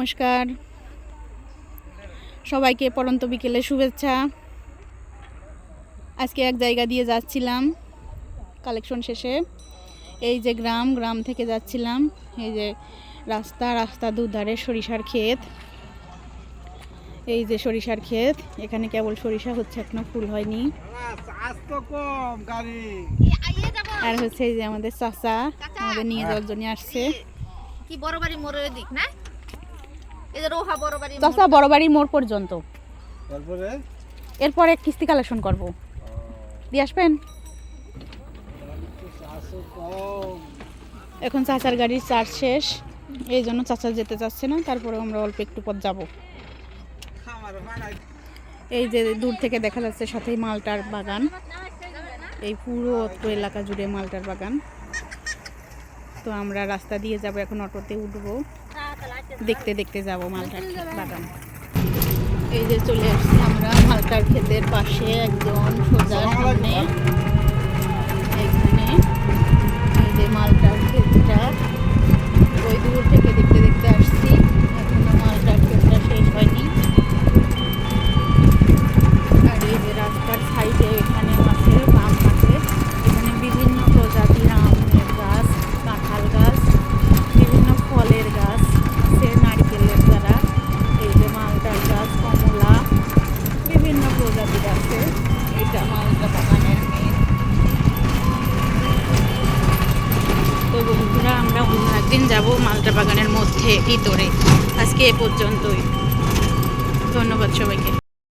নমস্কার সবাইকে পরন্ত বিকেলে শুভেচ্ছা। আজকে এক জায়গা দিয়ে যাচ্ছিলাম কালেকশন শেষে। এই যে গ্রাম থেকে যাচ্ছিলাম, এই যে রাস্তা দুধারে সরিষার ক্ষেত। এই যে সরিষার ক্ষেত, এখানে কেবল সরিষা হচ্ছে, এখনো ফুল হয়নি। আর হচ্ছে এই যে আমাদের চাচা আমাদের নিয়ে যাওয়ার জন্য আসছে। কি বড় বাড়ি মোড়ের দিক না, এই যে রোহা বড় বাড়ি চাচা বড় বাড়ি মোড় পর্যন্ত, এরপরে কিস্তি কালেকশন করব, দিয়ে আসবেন। এখন চাচার গাড়ির চার্জ শেষ, এই জন্য চাচা যেতে চাচ্ছে না। তারপরে আমরা অল্প একটু পথ যাব। এই যে দূর থেকে দেখা যাচ্ছে সাথেই মালটার বাগান, এই পুরো এলাকা জুড়ে মালটার বাগান। তো আমরা রাস্তা দিয়ে যাব, এখন অটোতে উঠবো, দেখতে দেখতে যাব মালটার বাগান। এই যে চলে আসছি আমরা মালটার ক্ষেতের পাশে, একদম সোজা সামনে। এখানে এই যে মালটার ক্ষেতটা, ওই দূর থেকে দেখতে দেখতে আসছি, এখনো মালটার ক্ষেতটা শেষ হয়নি। আর এই যে রাস্তার সাইডে এখানে আছে আম আছে, এখানে বিভিন্ন প্রজাতির আমের গাছ, কাঁঠাল গাছ, বিভিন্ন ফলের গাছ আছে, নারকেলের চারা, এই যে মালটার গাছ, কমলা, বিভিন্ন প্রজাতির আছে। এটা মালটা বাগানের মেন। তো বন্ধুরা, আমরা অন্য একদিন যাব মালটা বাগানের মধ্যে ভিতরে। আজকে এ পর্যন্তই, ধন্যবাদ সবাইকে।